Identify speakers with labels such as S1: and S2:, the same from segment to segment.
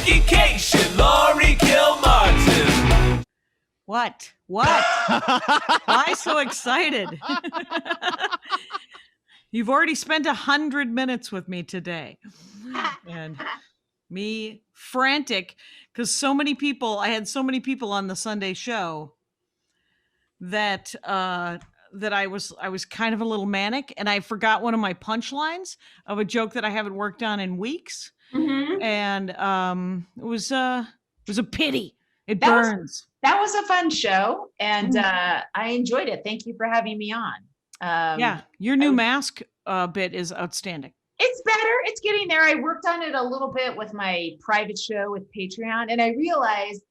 S1: Education, Laurie Kilmartin.
S2: What? Why so excited? You've already spent 100 minutes with me today. And me frantic because I had so many people on the Sunday show that I was kind of a little manic, and I forgot one of my punchlines of a joke that I haven't worked on in weeks.
S3: Mm-hmm.
S2: And it was a pity. It burns.
S3: That was a fun show, and I enjoyed it. Thank you for having me on.
S2: Yeah, your new mask bit is outstanding.
S3: It's better. It's getting there. I worked on it a little bit with my private show with Patreon, and I realized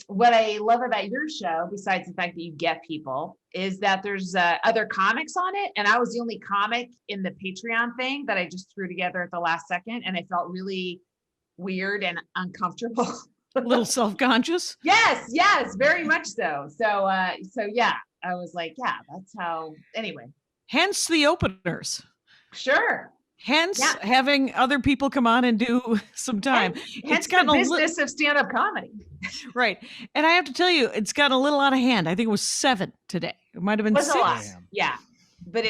S3: what I love about your show, besides the fact that you get people, is that there's other comics on it, and I was the only comic in the Patreon thing that I just threw together at the last second, and I felt really weird and uncomfortable.
S2: A little self-conscious?
S3: Yes, very much so. So yeah, I was like, yeah, that's how, anyway.
S2: Hence the openers.
S3: Sure.
S2: Hence having other people come on and do some time.
S3: Hence the business of stand-up comedy.
S2: Right. And I have to tell you, it's gotten a little out of hand. I think it was 7 today. It might have been 6.
S3: A lot. Yeah. But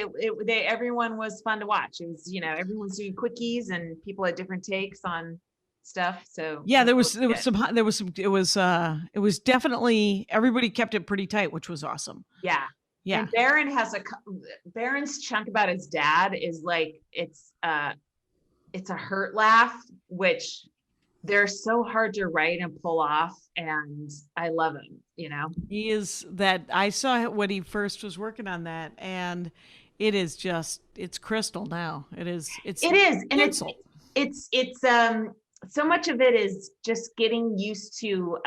S3: everyone was fun to watch. It was, everyone's doing quickies and people had different takes on stuff. So
S2: yeah, there was definitely, everybody kept it pretty tight, which was awesome.
S3: Yeah. Yeah. And Baron's chunk about his dad is like, it's a hurt laugh, which they're so hard to write and pull off. And I love him,
S2: He is that. I saw when he first was working on that, and it is just, it's crystal now. It is.
S3: And it's so much of it is just getting used to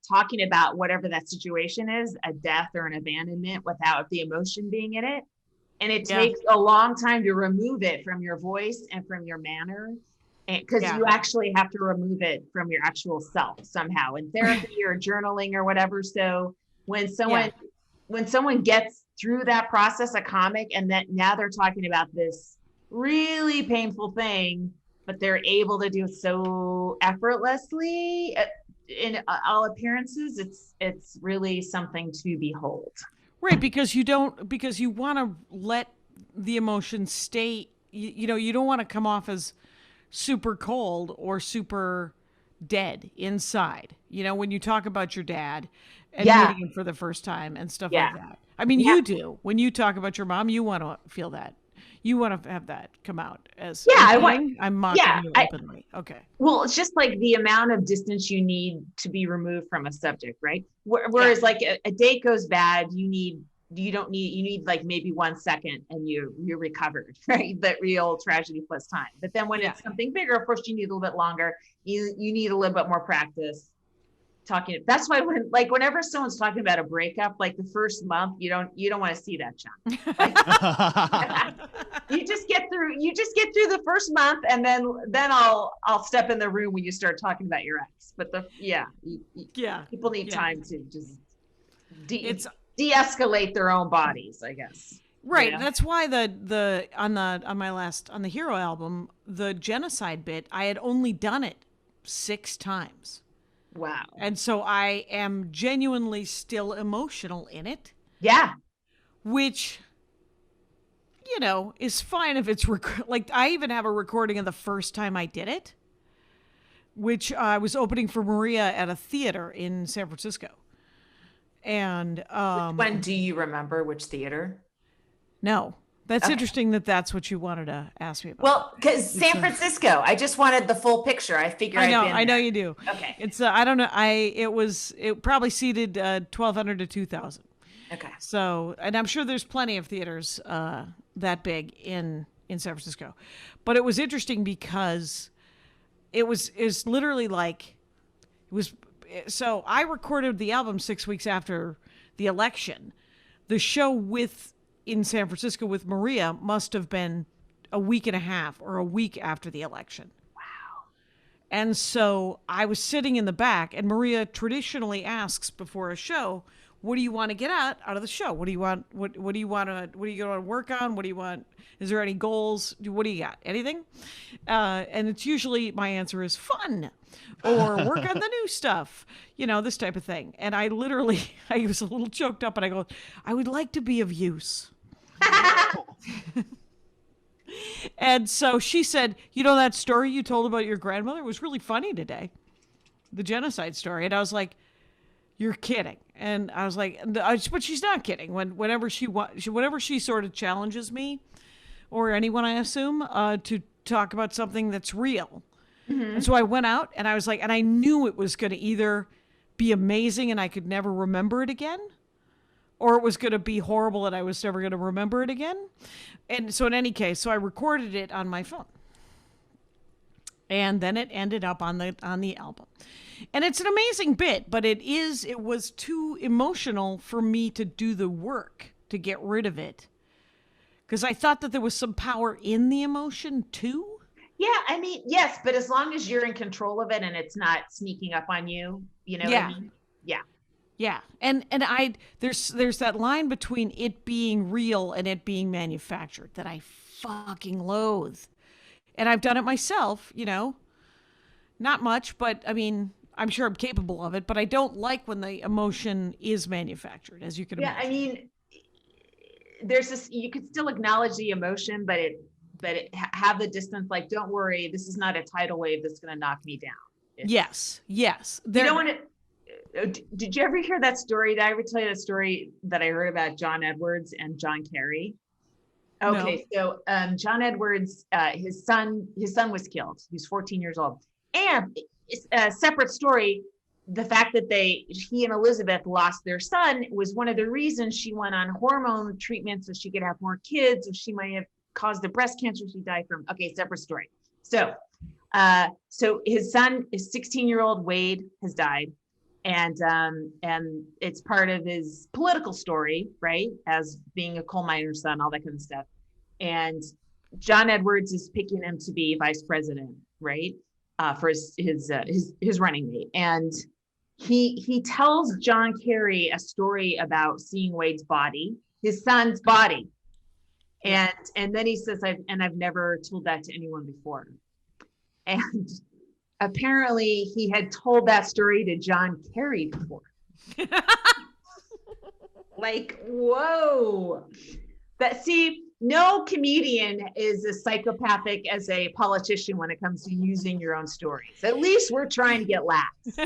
S3: talking about whatever that situation is, a death or an abandonment, without the emotion being in it. And it takes a long time to remove it from your voice and from your manner, because you actually have to remove it from your actual self somehow in therapy or journaling or whatever. So when someone gets through that process, a comic, and that now they're talking about this really painful thing, but they're able to do it so effortlessly in all appearances, it's really something to behold.
S2: Right, because you want to let the emotion stay. You don't want to come off as super cold or super dead inside. When you talk about your dad and meeting him for the first time and stuff like that. I mean, you do. When you talk about your mom, you want to feel that. You want to have that come out as I'm mocking you openly. Okay.
S3: Well, it's just like the amount of distance you need to be removed from a subject, right? Whereas like a date goes bad, you need like maybe 1 second and you're recovered, right? That real tragedy plus time. But then when it's something bigger, of course, you need a little bit longer. You need a little bit more practice talking. That's why whenever someone's talking about a breakup, like the first month, you don't want to see that chunk. Like, you just get through the first month, and then I'll step in the room when you start talking about your ex. But people need time to just de-escalate their own bodies, I guess.
S2: Right. That's why on the Hero album, the genocide bit, I had only done it 6 times.
S3: Wow.
S2: And so I am genuinely still emotional in it.
S3: Yeah.
S2: Which, is fine if it's like I even have a recording of the first time I did it, which I was opening for Maria at a theater in San Francisco. And
S3: when do you remember which theater?
S2: No. That's interesting that's what you wanted to ask me about.
S3: Well, because San Francisco, I just wanted the full picture. I figured
S2: I know you do.
S3: Okay.
S2: It's I don't know. It probably seated 1,200 to 2,000.
S3: Okay.
S2: So, and I'm sure there's plenty of theaters that big in San Francisco, but it was interesting because it was literally like it was. So I recorded the album 6 weeks after the election. The show in San Francisco with Maria must have been a week and a half or a week after the election.
S3: Wow.
S2: And so I was sitting in the back, and Maria traditionally asks before a show, what do you want to get out of the show? What do you want? What do you want to? What are you going to work on? What do you want? Is there any goals? What do you got? Anything? And it's usually my answer is fun, or work on the new stuff. This type of thing. And I literally, I was a little choked up, and I go, I would like to be of use. And so she said, that story you told about your grandmother was really funny today, the genocide story. And I was like, you're kidding. And I was like, but she's not kidding. Whenever she sort of challenges me, or anyone, I assume, to talk about something that's real. And so I went out and I was like, and I knew it was going to either be amazing and I could never remember it again, or it was going to be horrible and I was never going to remember it again. And so in any case, I recorded it on my phone. And then it ended up on the album. And it's an amazing bit, but it was too emotional for me to do the work to get rid of it. Because I thought that there was some power in the emotion too.
S3: Yeah, I mean, yes, but as long as you're in control of it and it's not sneaking up on you, what I mean? Yeah.
S2: Yeah. And there's that line between it being real and it being manufactured that I fucking loathe. And I've done it myself, not much, but I mean, I'm sure I'm capable of it, but I don't like when the emotion is manufactured, as you can imagine.
S3: Yeah, I mean, there's this, you could still acknowledge the emotion, but have the distance, like, don't worry, this is not a tidal wave that's going to knock me down.
S2: Yes.
S3: You don't want to, did you ever hear that story? Did I ever tell you that story that I heard about John Edwards and John Kerry? Okay, no. So John Edwards, his son was killed. He was 14 years old. And it's a separate story. The fact that he and Elizabeth lost their son was one of the reasons she went on hormone treatment so she could have more kids, or she might have caused the breast cancer she died from. Okay, separate story. So his son, his 16-year-old Wade, has died. And it's part of his political story, right? As being a coal miner's son, all that kind of stuff. And John Edwards is picking him to be vice president, right? For his running mate. And he tells John Kerry a story about seeing Wade's body, his son's body. And then he says, I've never told that to anyone before. And apparently he had told that story to John Kerry before. Like, whoa. No comedian is as psychopathic as a politician when it comes to using your own stories. At least we're trying to get laughs.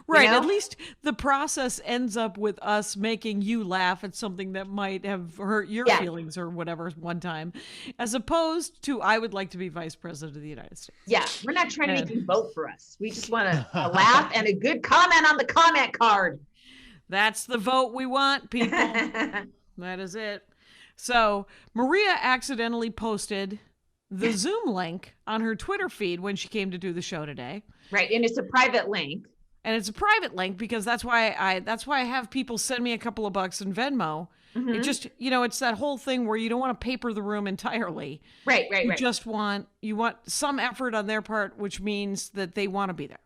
S2: Right. At least the process ends up with us making you laugh at something that might have hurt your feelings or whatever one time, as opposed to, I would like to be vice president of the United States.
S3: Yeah. We're not trying to make you vote for us. We just want a laugh and a good comment on the comment card.
S2: That's the vote we want, people. That is it. So Maria accidentally posted the Zoom link on her Twitter feed when she came to do the show today.
S3: Right. And it's a private link.
S2: And it's a private link because that's why I have people send me a couple of bucks in Venmo. Mm-hmm. It just, it's that whole thing where you don't want to paper the room entirely.
S3: Right.
S2: You just want some effort on their part, which means that they want to be there.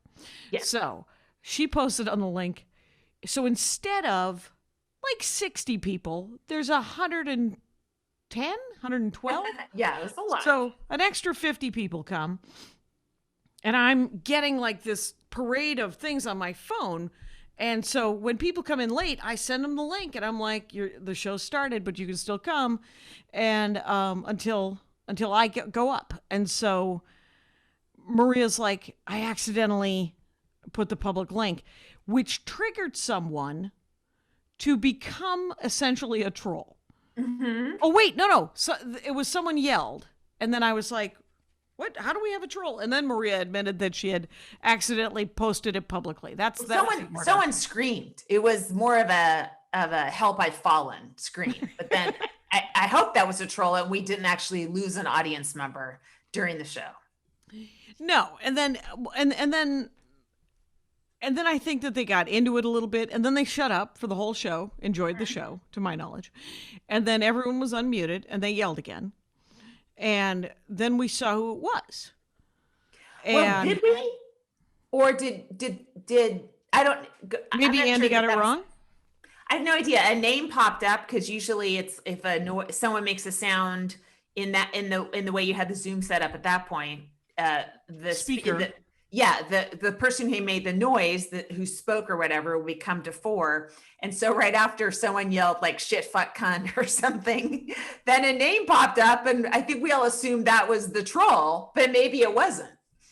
S3: Yeah.
S2: So she posted on the link. So instead of like 60 people, there's 110, 112.
S3: Yeah, it's a lot.
S2: So an extra 50 people come, and I'm getting like this parade of things on my phone. And so when people come in late, I send them the link, and I'm like, the show started, but you can still come, and until I go up. And so Maria's like, I accidentally put the public link, which triggered someone to become essentially a troll. Mm-hmm. Oh, wait, no. So it was someone yelled. And then I was like, what? How do we have a troll? And then Maria admitted that she had accidentally posted it publicly.
S4: Someone screamed. It was more of a help I've fallen scream. But then I hope that was a troll and we didn't actually lose an audience member during the show.
S2: No. And then I think that they got into it a little bit, and then they shut up for the whole show, enjoyed the show, to my knowledge. And then everyone was unmuted, and they yelled again. And then we saw who it was.
S4: Well, did we? Or did I don't...
S2: Maybe Andy got it wrong?
S4: I have no idea. A name popped up because usually it's if someone makes a sound in the way you had the Zoom set up at that point. The
S2: Speaker.
S4: The person who made the noise, who spoke or whatever, would come to fore. And so right after someone yelled like shit, fuck, cunt or something, then a name popped up, and I think we all assumed that was the troll, but maybe it wasn't.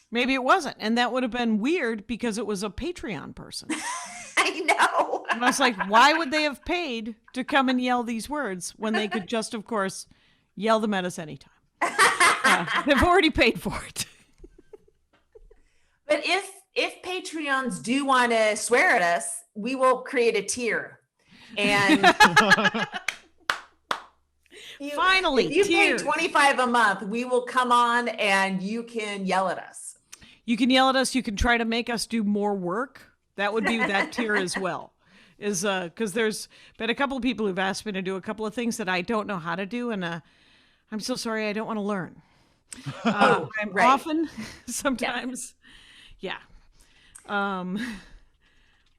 S2: Maybe it wasn't, and that would have been weird because it was a Patreon person.
S4: I know.
S2: And I was like, why would they have paid to come and yell these words when they could just, of course, yell them at us anytime? They've already paid for it.
S4: But if Patreons do want to swear at us, we will create a tier. And
S2: finally,
S4: if you
S2: tiers.
S4: pay $25 a month, we will come on and you can yell at us.
S2: You can yell at us. You can try to make us do more work. That would be that tier as well. Is because there's been a couple of people who've asked me to do a couple of things that I don't know how to do, and I'm so sorry, I don't want to learn. I'm
S4: right.
S2: often, sometimes, yeah. I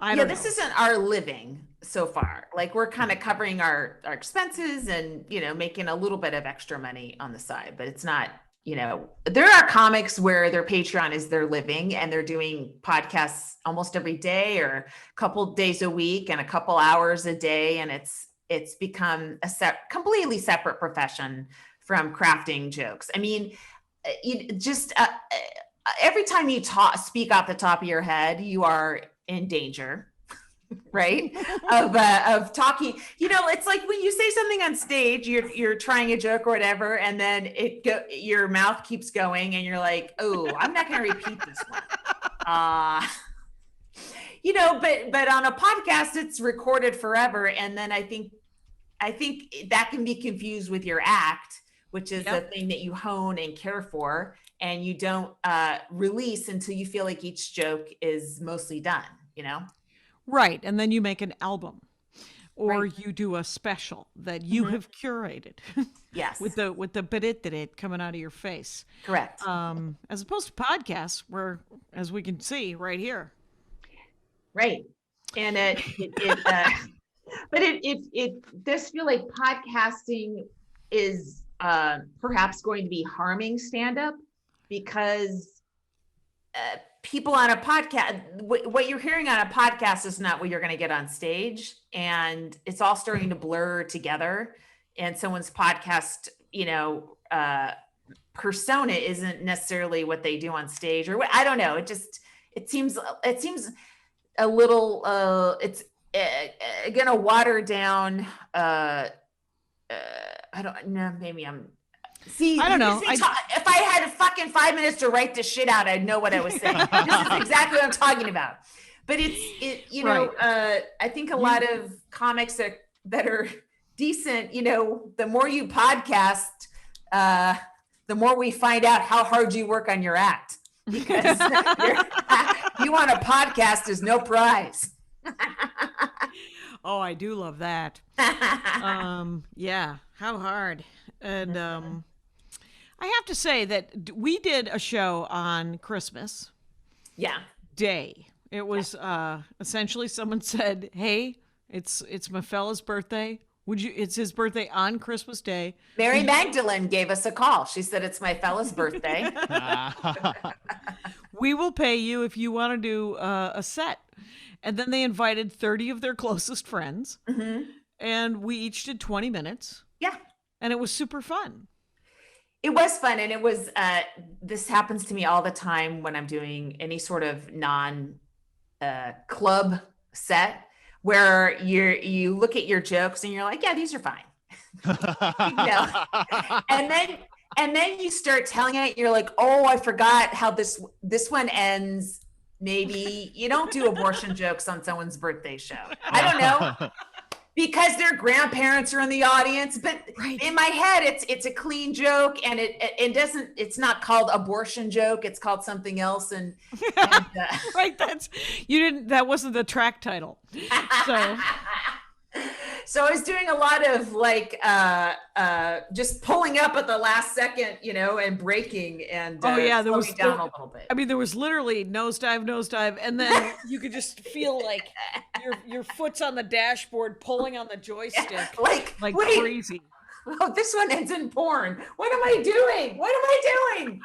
S2: don't know.
S4: This isn't our living so far. Like we're kind of covering our expenses and, making a little bit of extra money on the side, but it's not, there are comics where their Patreon is their living and they're doing podcasts almost every day or a couple days a week and a couple hours a day. And it's become a completely separate profession from crafting jokes. I mean, every time you speak off the top of your head, you are in danger, right? of talking. It's like when you say something on stage, you're trying a joke or whatever, and then your mouth keeps going, and you're like, oh, I'm not going to repeat this one. But on a podcast, it's recorded forever, and then I think that can be confused with your act, which is the thing that you hone and care for, and you don't release until you feel like each joke is mostly done,
S2: Right. And then you make an album or
S4: Right.
S2: you do a special that you have curated.
S4: Yes.
S2: with the bit coming out of your face.
S4: Correct.
S2: As opposed to podcasts where, as we can see right here.
S3: Right. And but it does feel like podcasting is perhaps going to be harming stand-up because people on a podcast, what you're hearing on a podcast is not what you're going to get on stage. And it's all starting to blur together. And someone's podcast, persona isn't necessarily what they do on stage, or I don't know. It seems a little, it's going to water down. I don't know. Maybe I don't know. If I had fucking 5 minutes to write this shit out, I'd know what I was saying. This is exactly what I'm talking about. But right. I think a lot of comics that are decent, the more you podcast, the more we find out how hard you work on your act, because you on a podcast is no prize.
S2: Oh, I do love that. Yeah, how hard. And I have to say that we did a show on Christmas Day. It was essentially someone said, "Hey, it's my fella's birthday. It's his birthday on Christmas Day."
S4: Mary Magdalene gave us a call. She said, "It's my fella's birthday.
S2: We will pay you if you want to do a set." And then they invited 30 of their closest friends, and we each did 20 minutes.
S4: Yeah.
S2: And it was super fun.
S4: It was fun. And it was, this happens to me all the time when I'm doing any sort of club set where you look at your jokes and you're like, yeah, these are fine. And then you start telling it, you're like, oh, I forgot how this one ends. Maybe you don't do abortion jokes on someone's birthday show. I don't know. Because their grandparents are in the audience, but in my head, it's a clean joke, and it's not called abortion joke. It's called something else, and
S2: right. That wasn't the track title. So
S4: So I was doing a lot of like just pulling up at the last second, and braking and
S2: there was
S4: slowing down a little bit.
S2: I mean, there was literally nosedive, and then you could just feel like your foot's on the dashboard, pulling on the joystick,
S4: like
S2: wait, crazy.
S4: Oh, this one ends in porn. What am I doing? What am I doing?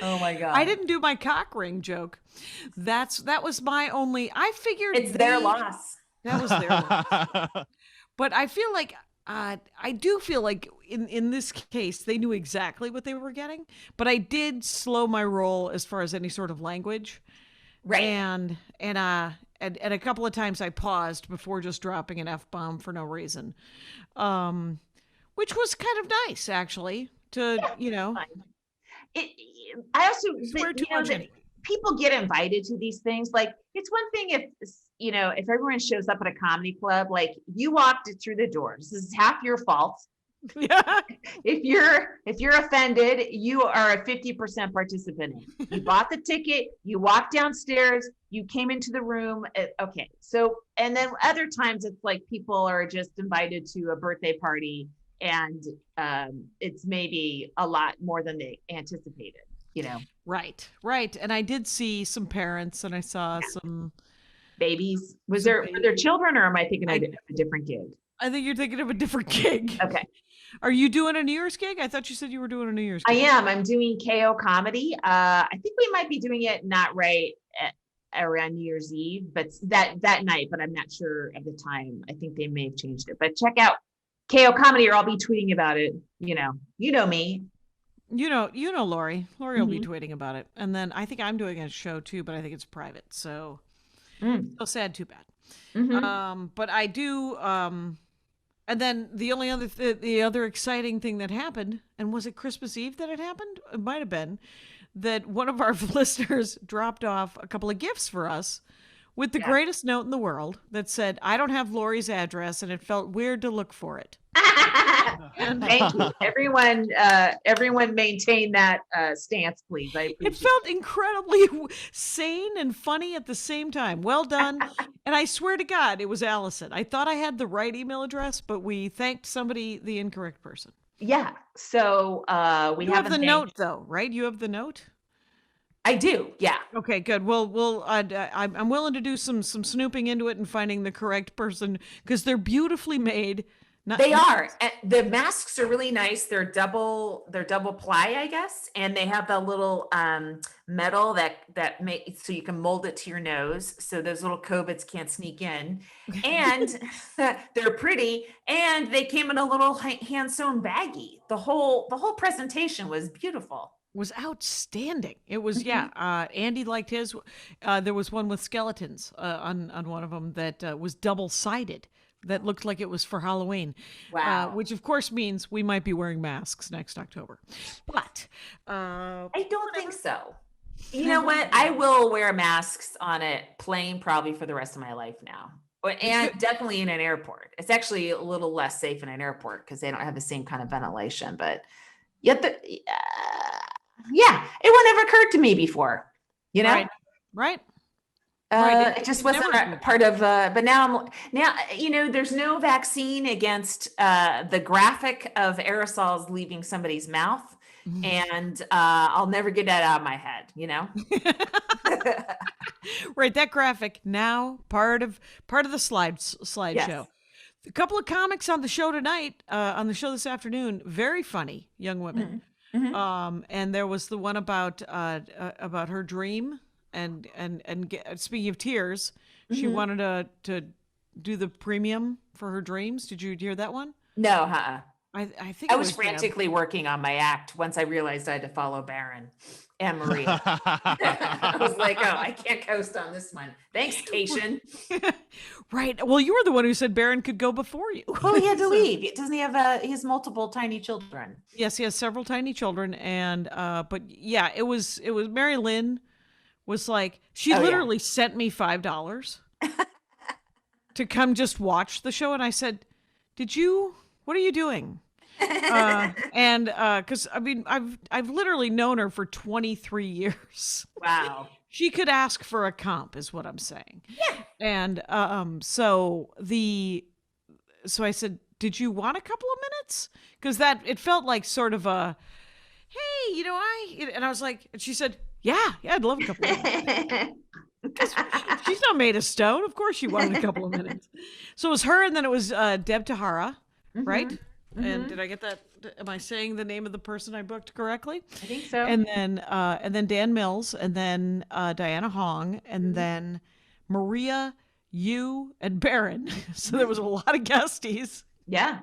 S4: Oh my God.
S2: I didn't do my cock ring joke. That was my only. I figured
S4: it's their loss.
S2: That was their loss. But I feel like I do feel like in this case they knew exactly what they were getting. But I did slow my roll as far as any sort of language.
S4: Right.
S2: And a couple of times I paused before just dropping an F-bomb for no reason. Which was kind of nice, actually, to,
S3: I also,
S2: swear too much anyway.
S3: People get invited to these things. Like, it's one thing if everyone shows up at a comedy club, like you walked through the doors, this is half your fault.
S2: Yeah.
S3: If you're offended, you are a 50% participant. You bought the ticket, you walked downstairs, you came into the room. Okay. So, and then other times it's like people are just invited to a birthday party and it's maybe a lot more than they anticipated,
S2: Right. And I did see some parents and I saw some
S3: babies. Were there children, or am I thinking of a different gig?
S2: I think you're thinking of a different gig.
S3: Okay.
S2: Are you doing a New Year's gig? I thought you said you were doing a New Year's gig.
S3: I am. I'm doing KO comedy. I think we might be doing it not right around New Year's Eve, but that night, but I'm not sure of the time. I think they may have changed it, but check out KO comedy, or I'll be tweeting about it. You know me.
S2: You know, Laurie will be tweeting about it. And then I think I'm doing a show too, but I think it's private. So so sad, too bad. But I do, and then the only other, the other exciting thing that happened, and was it Christmas Eve that it happened? It might've been that one of our listeners dropped off a couple of gifts for us with the greatest note in the world that said, I don't have Laurie's address and it felt weird to look for it.
S3: Thank you. Everyone maintain that stance, please.
S2: It felt incredibly sane and funny at the same time. Well done. And I swear to God, it was Allison. I thought I had the right email address, but we thanked the incorrect person.
S3: Yeah. So we
S2: have the note though, right? You have the note?
S4: I do. Yeah.
S2: Okay, good. Well, I'm willing to do some snooping into it and finding the correct person because they're beautifully made.
S4: They are. And the masks are really nice. They're double ply, I guess, and they have the little metal that so you can mold it to your nose, so those little COVIDs can't sneak in. And they're pretty, and they came in a little hand sewn baggie. The whole presentation was beautiful.
S2: Was outstanding. It was Andy liked his. There was one with skeletons on one of them that was double-sided. That looked like it was for Halloween.
S4: Wow.
S2: Which of course means we might be wearing masks next October. But
S4: I don't think so. You know what? I will wear masks on a plane probably for the rest of my life now. And definitely in an airport. It's actually a little less safe in an airport because they don't have the same kind of ventilation. But yet it would never occurred to me before.
S2: Right.
S4: It just wasn't a part of, but now there's no vaccine against the graphic of aerosols leaving somebody's mouth. And I'll never get that out of my head,
S2: Right. That graphic now part of the slideshow. Yes. A couple of comics on the show tonight, on the show this afternoon, very funny young women. And there was the one about her dream. And speaking of tears, she wanted to do the premium for her dreams. Did you hear that one?
S4: No,
S2: I think
S4: I was frantically working on my act once I realized I had to follow Baron and Maria. I was like, oh, I can't coast on this one. Thanks, Cation.
S2: Right. Well, you were the one who said Baron could go before you.
S4: Well, he had to leave. Doesn't he have he has multiple tiny children?
S2: Yes, he has several tiny children. And but yeah, it was Mary Lynn was like, she literally sent me $5 to come just watch the show. And I said, what are you doing? And because I mean, I've literally known her for 23 years.
S4: Wow.
S2: She could ask for a comp is what I'm saying.
S4: Yeah.
S2: And so the so I said, did you want a couple of minutes? Because it felt like sort of a, hey, and I was like, and she said, yeah, I'd love a couple of minutes. She's not made of stone. Of course she wanted a couple of minutes. So it was her, and then it was Deb Tahara, right? And did I get that? Am I saying the name of the person I booked correctly?
S3: I think so.
S2: And then Dan Mills, and then Diana Hong, and then Maria, you, and Barron. So there was a lot of guesties.
S3: Yeah.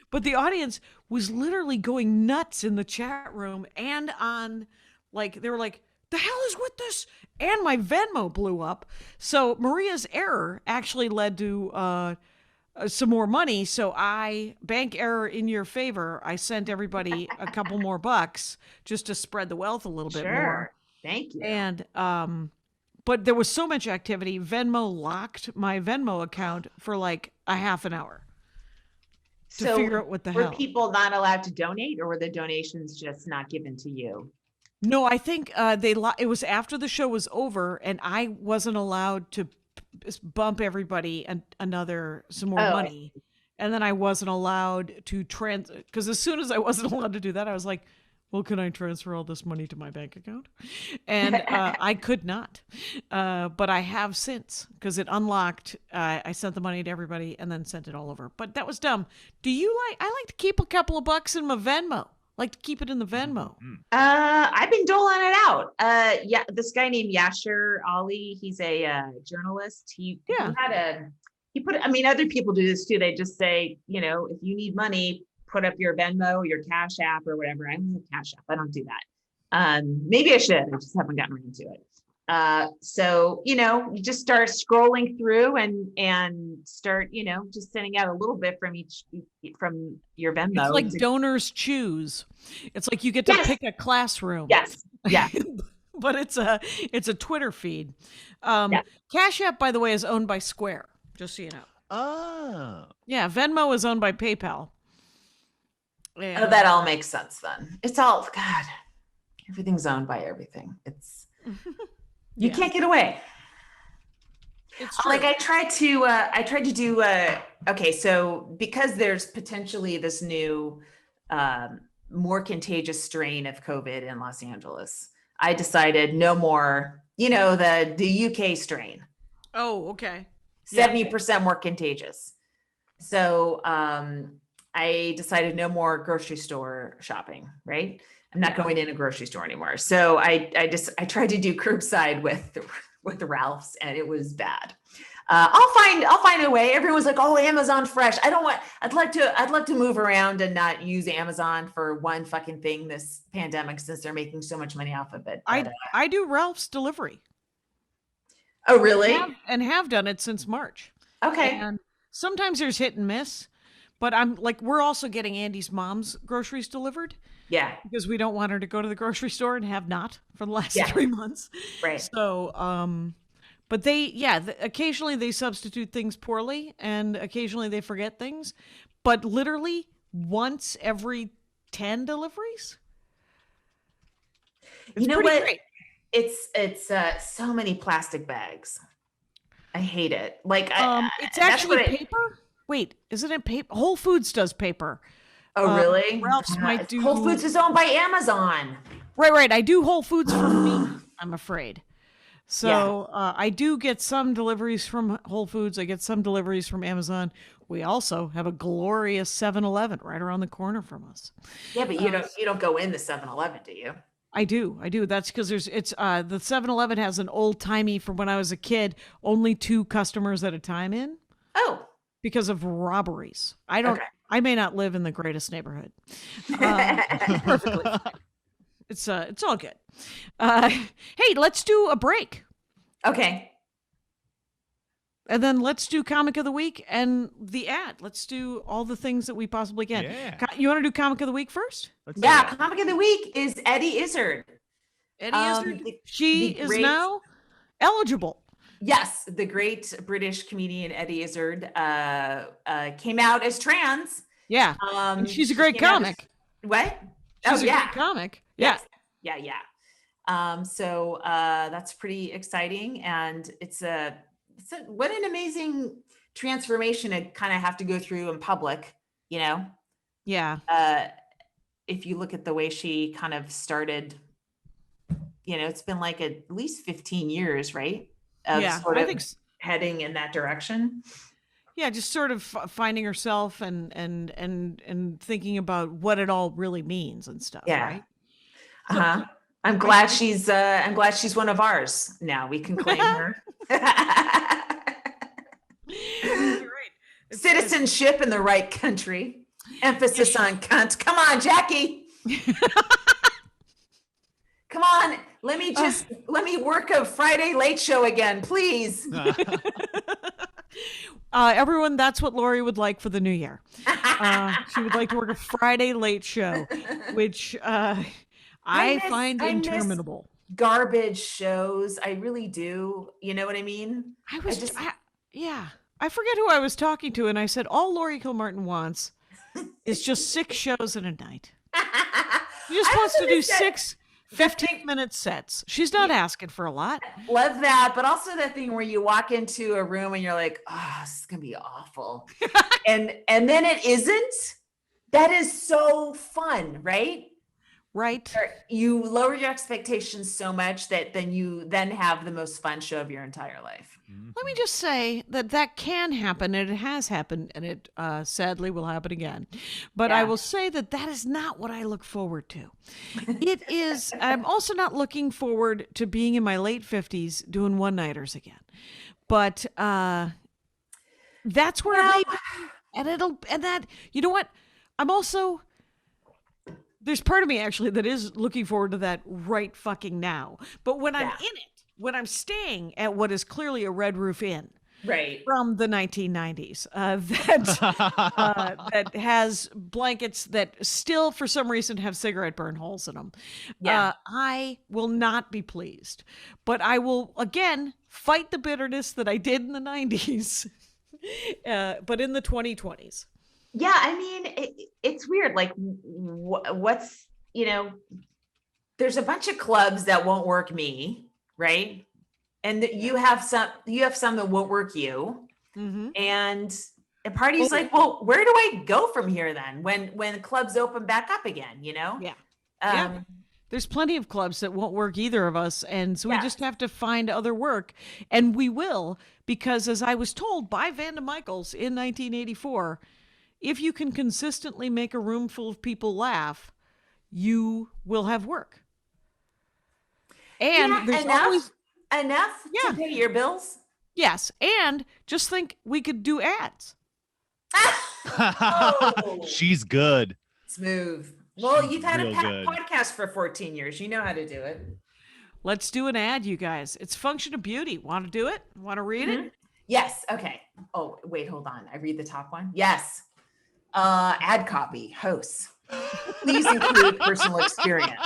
S2: But the audience was literally going nuts in the chat room and on, like, they were like, the hell is with this? And my Venmo blew up. So Maria's error actually led to some more money. So bank error in your favor. I sent everybody a couple more bucks just to spread the wealth a little bit more.
S3: Thank you.
S2: And, but there was so much activity. Venmo locked my Venmo account for like a half an hour. To figure out what the hell.
S3: Were people not allowed to donate, or were the donations just not given to you?
S2: No, I think it was after the show was over, and I wasn't allowed to bump everybody and some more money, and then I wasn't allowed to because as soon as I wasn't allowed to do that, I was like, well, can I transfer all this money to my bank account? And I could not, but I have since, because it unlocked. I sent the money to everybody and then sent it all over. But that was dumb. I like to keep a couple of bucks in my Venmo. Like to keep it in the Venmo.
S3: I've been doling it out. Yeah, this guy named Yasher Ali, he's a journalist. He put, I mean, other people do this too. They just say, if you need money, put up your Venmo, your Cash App or whatever. I don't have Cash App. I don't do that. Maybe I should. I just haven't gotten around to it. So, you just start scrolling through and start, just sending out a little bit from your Venmo.
S2: It's like donors choose. It's like you get to pick a classroom.
S3: Yes. Yeah.
S2: But it's a Twitter feed. Cash App, by the way, is owned by Square, just so you know.
S5: Oh.
S2: Yeah. Venmo is owned by PayPal.
S4: Oh, that all makes sense then. It's all, God, everything's owned by everything. You can't get away.
S2: It's true.
S4: Like I tried to do, okay. So because there's potentially this new, more contagious strain of COVID in Los Angeles, I decided no more, the UK strain.
S2: Oh, okay.
S4: 70% more contagious. So, I decided no more grocery store shopping, right? I'm not going in a grocery store anymore. So I tried to do curbside with the Ralphs, and it was bad. I'll find a way. Everyone's like, oh, Amazon Fresh. I'd like to move around and not use Amazon for one fucking thing this pandemic, since they're making so much money off of it. But,
S2: I do Ralph's delivery.
S4: Oh, really?
S2: And have done it since March.
S4: Okay.
S2: And sometimes there's hit and miss. But I'm like, we're also getting Andy's mom's groceries delivered.
S4: Yeah.
S2: Because we don't want her to go to the grocery store and have not for the last 3 months.
S4: Right.
S2: So, but occasionally they substitute things poorly, and occasionally they forget things. But literally once every 10 deliveries.
S4: It's what? Great. It's so many plastic bags. I hate it. Like,
S2: it's actually paper. Wait, isn't it paper? Whole Foods does paper.
S4: Oh, really?
S2: Ralph's might do.
S4: Whole Foods is owned by Amazon.
S2: Right. I do Whole Foods for me, I'm afraid. So I do get some deliveries from Whole Foods. I get some deliveries from Amazon. We also have a glorious 7-Eleven right around the corner from us.
S4: Yeah, but you don't go in the 7-Eleven, do you?
S2: I do. That's because the 7-Eleven has an old timey from when I was a kid, only 2 customers at a time in.
S4: Oh.
S2: Because of robberies. I may not live in the greatest neighborhood. Perfectly fine. It's all good. Hey, let's do a break.
S4: Okay.
S2: And then let's do Comic of the Week and the ad. Let's do all the things that we possibly can.
S5: Yeah.
S2: You want to do Comic of the Week first?
S4: Comic of the Week is Eddie Izzard.
S2: Izzard. She is now eligible.
S4: Yes, the great British comedian Eddie Izzard came out as trans.
S2: Yeah, she's a great comic.
S4: What?
S2: She's a great comic. Yeah.
S4: Yeah. So that's pretty exciting, and it's what an amazing transformation to kind of have to go through in public, you know?
S2: Yeah.
S4: If you look at the way she kind of started, you know, it's been like at least 15 years, right? Of
S2: Yeah,
S4: sort
S2: I
S4: of
S2: think
S4: heading in that direction.
S2: Yeah, just sort of finding herself and thinking about what it all really means and stuff,
S4: Yeah.
S2: right?
S4: Uh-huh. I'm glad she's one of ours now. We can claim her.
S2: You're right.
S4: Citizenship in the right country. Emphasis on cunt. Come on, Jackie. Come on. Let me work a Friday late show again, please.
S2: Everyone, that's what Laurie would like for the new year. She would like to work a Friday late show, which I find interminable.
S4: Garbage shows. I really do. You know what I mean?
S2: I forget who I was talking to, and I said, all Laurie Kilmartin wants is just 6 shows in a night. She just wants to do 6 15-minute sets. She's not asking for a lot.
S4: Love that. But also that thing where you walk into a room and you're like, oh, this is going to be awful. and then it isn't. That is so fun, right?
S2: Right.
S4: You lower your expectations so much that then you have the most fun show of your entire life.
S2: Let me just say that can happen, and it has happened, and it sadly will happen again. But I will say that is not what I look forward to. It is. I'm also not looking forward to being in my late 50s doing one-nighters again. But that's where it may be, and that you know what? I'm also. There's part of me actually that is looking forward to that right fucking now. But when I'm in it, when I'm staying at what is clearly a Red Roof Inn,
S4: right,
S2: from the 1990s, that has blankets that still, for some reason, have cigarette burn holes in them, I will not be pleased. But I will again fight the bitterness that I did in the 90s, but in the 2020s.
S3: Yeah, I mean, it's weird. Like, what's, you know,
S4: there's a bunch of clubs that won't work me, right? And you have some that won't work you.
S2: Mm-hmm.
S4: And a party's like, well, where do I go from here then? When clubs open back up again, you know?
S2: Yeah. There's plenty of clubs that won't work either of us. And so we just have to find other work. And we will, because as I was told by Vanda Michaels in 1984, if you can consistently make a room full of people laugh, you will have work. And there's always
S4: enough to pay your bills.
S2: Yes, and just think we could do ads.
S5: She's good.
S4: Smooth. Well, you've had a podcast for 14 years. You know how to do it.
S2: Let's do an ad, you guys. It's Function of Beauty. Want to do it? Want to read it?
S4: Yes. Okay. Oh, wait, hold on. I read the top one. Yes. Ad copy, hosts. Please include personal experience.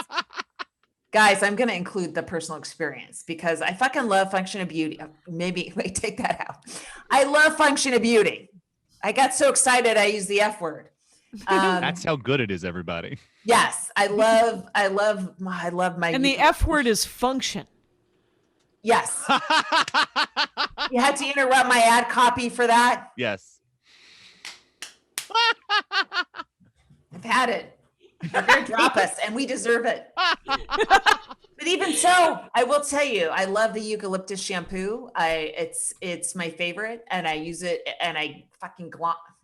S4: Guys, I'm going to include the personal experience because I fucking love Function of Beauty. Wait, take that out. I love Function of Beauty. I got so excited I used the F word.
S5: That's how good it is, everybody.
S4: Yes, I love my.
S2: And the F word is function.
S4: Yes. You had to interrupt my ad copy for that?
S5: Yes.
S4: I've had it. They're gonna drop us, and we deserve it. But even so, I will tell you, I love the eucalyptus shampoo. It's my favorite, and I use it, and I fucking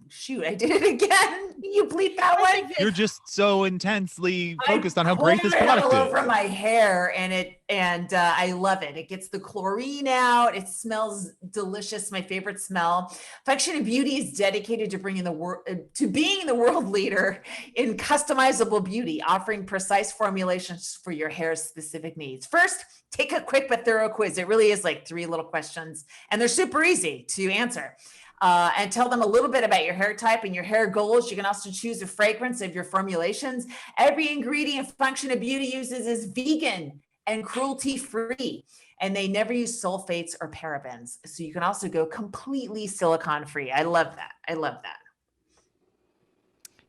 S4: shoot, I did it again. You bleep that one.
S5: You're just so intensely focused on how great this product
S4: all
S5: is.
S4: Over my hair, and I love it. It gets the chlorine out. It smells delicious. My favorite smell. Function of Beauty is dedicated to being the world leader in customizable beauty, offering precise formulations for your hair's specific needs. First, take a quick but thorough quiz. It really is like 3 little questions, and they're super easy to answer. And tell them a little bit about your hair type and your hair goals. You can also choose a fragrance of your formulations. Every ingredient Function of Beauty uses is vegan and cruelty-free, and they never use sulfates or parabens. So you can also go completely silicone-free. I love that.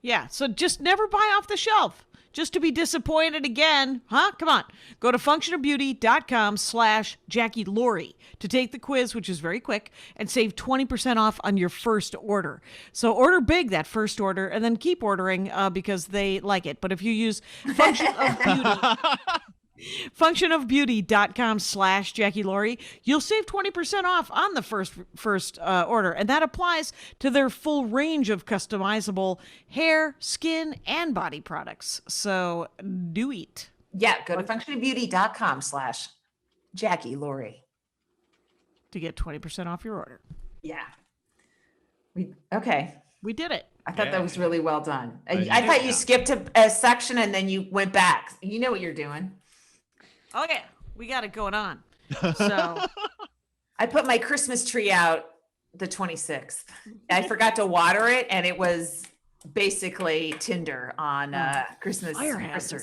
S2: Yeah, so just never buy off the shelf. just to be disappointed again. Huh? Come on. Go to functionofbeauty.com/Jackie Laurie to take the quiz, which is very quick, and save 20% off on your first order. So order big that first order and then keep ordering because they like it. But if you use Function of Beauty, functionofbeauty.com/Jackie Laurie, you'll save 20% off on the first order. And that applies to their full range of customizable hair, skin, and body products. So do it.
S4: Yeah, go to functionofbeauty.com/Jackie Laurie
S2: to get 20% off your order.
S4: Yeah. Okay.
S2: We did it.
S4: I thought that was really well done.
S5: I
S4: I thought you skipped a section and then you went back. You know what you're doing.
S2: Oh, yeah. We got it going on. So
S4: I put my Christmas tree out the 26th. I forgot to water it, and it was basically tinder on Christmas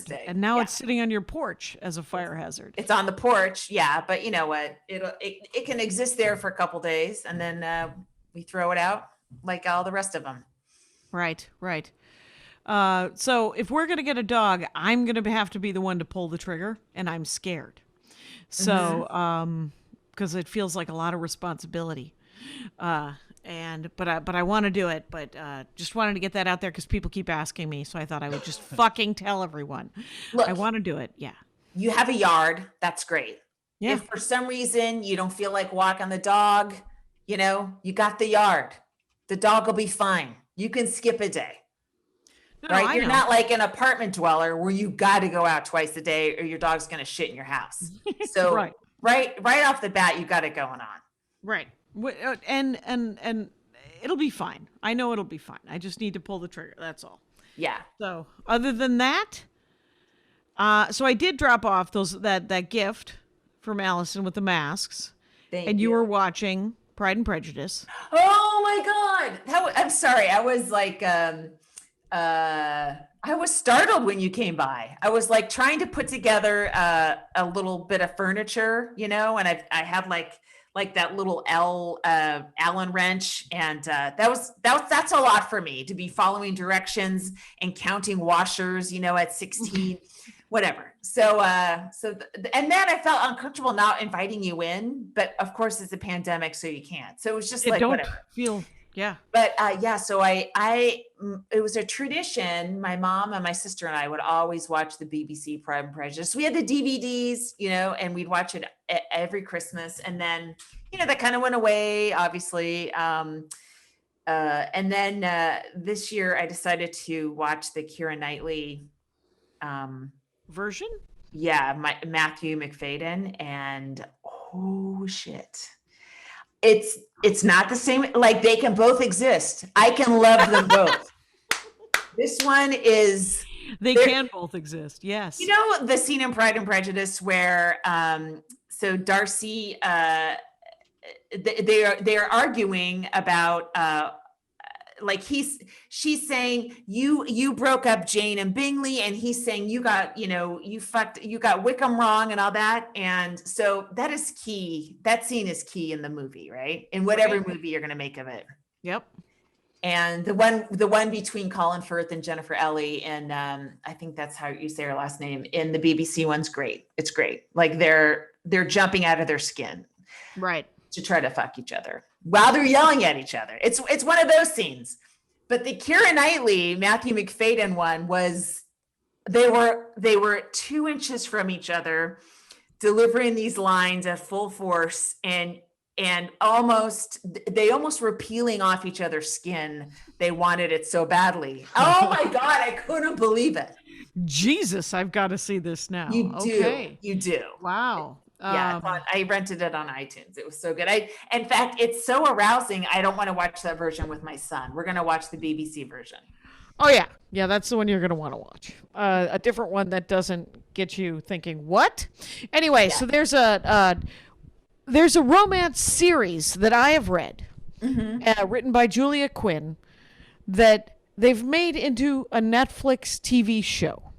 S4: Day.
S2: And now it's sitting on your porch as a fire hazard.
S4: It's on the porch, yeah. But you know what? It can exist there for a couple days, and then we throw it out like all the rest of them.
S2: Right. So if we're going to get a dog, I'm going to have to be the one to pull the trigger, and I'm scared. So, because it feels like a lot of responsibility. But I want to do it, but just wanted to get that out there because people keep asking me. So I thought I would just fucking tell everyone.
S4: Look,
S2: I want to do it. Yeah.
S4: You have a yard. That's great.
S2: Yeah.
S4: If for some reason you don't feel like walking the dog, you got the yard. The dog will be fine. You can skip a day.
S2: No,
S4: right?
S2: I
S4: You're
S2: know.
S4: not like an apartment dweller where you got to go out twice a day or your dog's going to shit in your house. So
S2: Right.
S4: right off the bat, you got it going on.
S2: Right. And it'll be fine. I know it'll be fine. I just need to pull the trigger. That's all.
S4: Yeah.
S2: So other than that, so I did drop off that gift from Allison with the masks,
S4: Thank
S2: you were watching Pride and Prejudice.
S4: Oh my God. I'm sorry. I was like, I was startled when you came by. I was like trying to put together a little bit of furniture, and I had like that little Allen wrench, and that's a lot for me to be following directions and counting washers, at 16, whatever. So and then I felt uncomfortable not inviting you in, but of course it's a pandemic, so you can't. So it was just like whatever.
S2: Yeah.
S4: But so it was a tradition. My mom and my sister and I would always watch the BBC Pride and Prejudice. We had the DVDs, and we'd watch it every Christmas. And then, that kind of went away, obviously. And then this year I decided to watch the Keira Knightley
S2: version.
S4: Yeah, Matthew McFadden, and oh shit. It's not the same. Like, they can both exist. I can love them both. This one is.
S2: They can both exist. Yes.
S4: The scene in Pride and Prejudice where so Darcy they are arguing about she's saying you broke up Jane and Bingley, and he's saying you got Wickham wrong and all that. And so that is key. That scene is key in the movie, right? In whatever movie you're going to make of it.
S2: Yep.
S4: And the one between Colin Firth and Jennifer Ellie, and I think that's how you say her last name, in the BBC one's great. It's great. Like they're jumping out of their skin.
S2: Right.
S4: To try to fuck each other while they're yelling at each other. It's one of those scenes. But the Keira Knightley, Matthew McFadden one was, they were 2 inches from each other, delivering these lines at full force, and they almost were peeling off each other's skin. They wanted it so badly. Oh my God, I couldn't believe it.
S2: Jesus, I've got to see this now.
S4: You do.
S2: Okay.
S4: You do.
S2: Wow.
S4: Yeah, I rented it on iTunes. It was so good. In fact, it's so arousing. I don't want to watch that version with my son. We're going to watch the BBC version.
S2: Oh yeah. Yeah, that's the one you're going to want to watch. A different one that doesn't get you thinking, what? Anyway, so there's a romance series that I have read, written by Julia Quinn, that they've made into a Netflix TV show.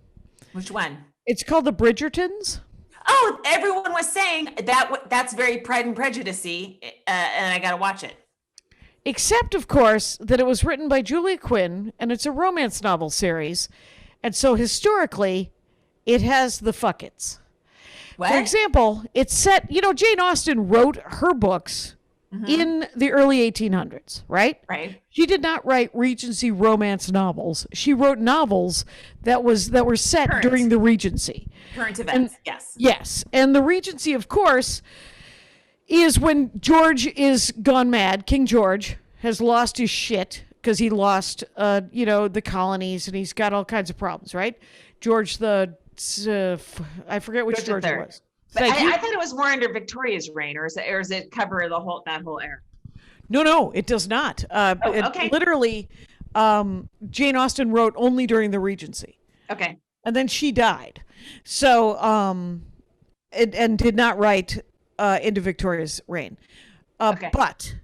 S4: Which one?
S2: It's called The Bridgertons.
S4: Oh, everyone was saying that's very Pride and Prejudice-y, and I got to watch it.
S2: Except, of course, that it was written by Julia Quinn, and it's a romance novel series, And so historically, it has the fuckets.
S4: What?
S2: For example, it's set, Jane Austen wrote her books in the early 1800s, right?
S4: Right.
S2: She did not write Regency romance novels. She wrote novels that were set
S4: Current.
S2: during the Regency.
S4: Current events. Yes.
S2: Yes. And the Regency, of course, is when George is gone mad. King George has lost his shit because he lost, the colonies, and he's got all kinds of problems, right? George I forget which George it was.
S3: But I thought it was more under Victoria's reign, or is it cover that whole era?
S2: No, it does not.
S3: Okay.
S2: Literally, Jane Austen wrote only during the Regency.
S3: Okay.
S2: And then she died. So, and did not write into Victoria's reign.
S3: Okay.
S2: But,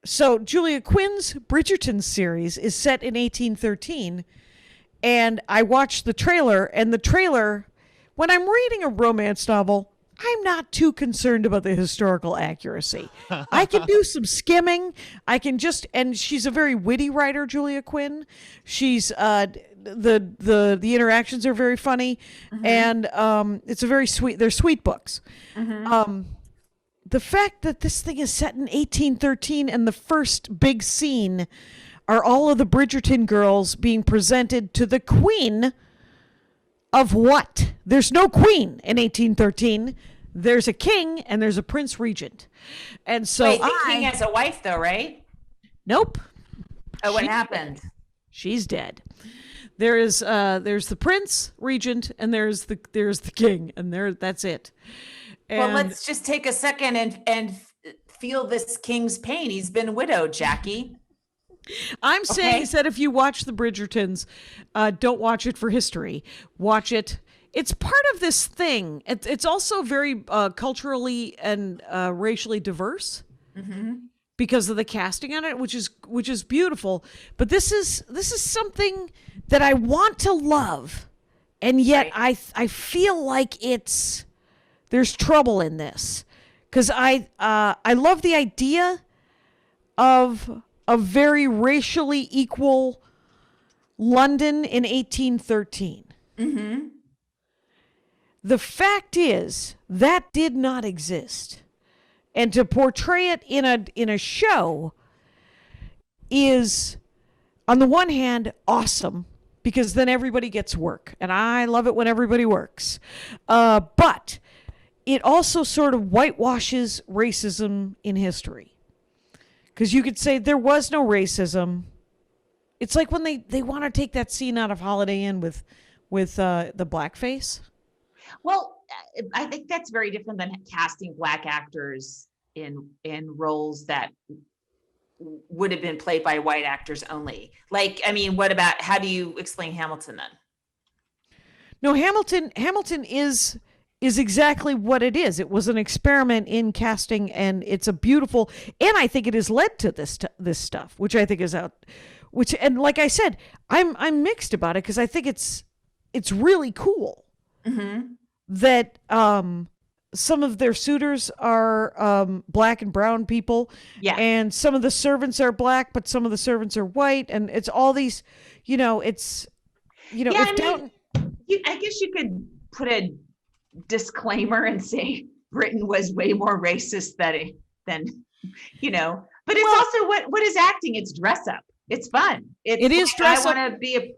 S2: so Julia Quinn's Bridgerton series is set in 1813. And I watched the trailer, and the trailer, when I'm reading a romance novel, I'm not too concerned about the historical accuracy. I can do some skimming. I can and she's a very witty writer, Julia Quinn. She's the interactions are very funny, and it's a very sweet. They're sweet books. The fact that this thing is set in 1813 and the first big scene are all of the Bridgerton girls being presented to the Queen of what? There's no queen in 1813. There's a king and there's a prince regent. And so
S4: Wait, the king has a wife though, right?
S2: Nope.
S4: Oh, what happened?
S2: She's dead. There's the prince regent and there's the king, and that's it. And
S4: Well, let's just take a second and feel this king's pain. He's been widowed, Jackie.
S2: I'm saying that if you watch the Bridgertons, don't watch it for history. Watch it. It's part of this thing. It's also very culturally and racially diverse because of the casting on it, which is beautiful. But this is something that I want to love, and yet I feel like there's trouble in this because I love the idea of a very racially equal London in 1813. The fact is that did not exist, and to portray it in a show is, on the one hand, awesome because then everybody gets work, and I love it when everybody works. But it also sort of whitewashes racism in history. Because you could say there was no racism. It's like when they want to take that scene out of Holiday Inn with the blackface.
S3: Well, I think that's very different than casting Black actors in roles that would have been played by white actors only. Like, I mean, how do you explain Hamilton then?
S2: No, Hamilton is exactly what it is. It was an experiment in casting, and it's a beautiful, and I think it has led to this stuff, which I think is and like I said, I'm mixed about it because I think it's really cool that some of their suitors are black and brown people, and some of the servants are black, but some of the servants are white, and it's all these, I
S3: guess you could put a disclaimer and say Britain was way more racist than but it's also what is acting? It's dress up. It's fun.
S2: It is dress up.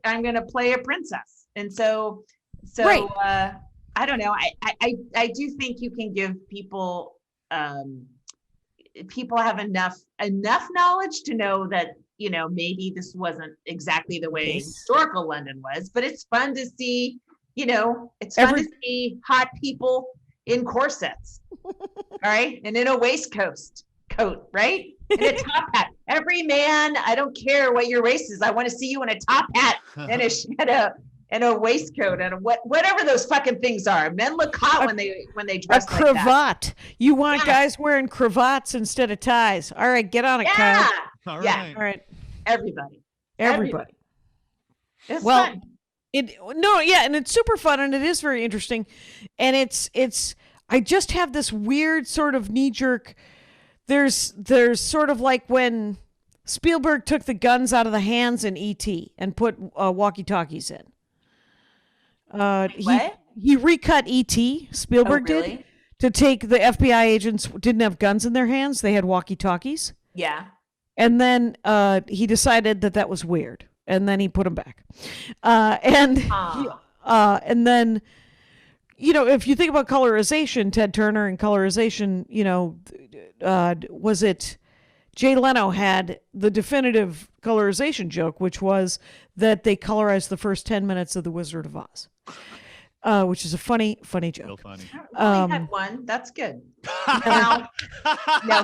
S3: I'm going to play a princess. And so
S2: right.
S3: I don't know. I do think you can give people have enough knowledge to know that, maybe this wasn't exactly the way historical London was, but it's fun to see. It's fun to see hot people in corsets, all right, and in a coat, right, and a top hat. Every man, I don't care what your race is, I want to see you in a top hat and a waistcoat and whatever those fucking things are. Men look hot when they dress like that. A
S2: cravat. You want guys wearing cravats instead of ties. All right, get on it, Kyle.
S5: All
S2: All right.
S3: Everybody. It's fun.
S2: And it's super fun, and it is very interesting, and it's I just have this weird sort of knee jerk. There's sort of like when Spielberg took the guns out of the hands in E.T. and put walkie talkies in.
S4: What?
S2: He recut E.T. Spielberg did
S4: really?
S2: to take the FBI agents didn't have guns in their hands; they had walkie-talkies.
S4: Yeah.
S2: And then he decided that was weird, and then he put them back. And then, if you think about colorization, Ted Turner and colorization, was it Jay Leno had the definitive colorization joke, which was that they colorized the first 10 minutes of The Wizard of Oz, which is a funny
S5: Real
S2: joke.
S5: funny.
S3: Well, he had one. That's good. Now, no,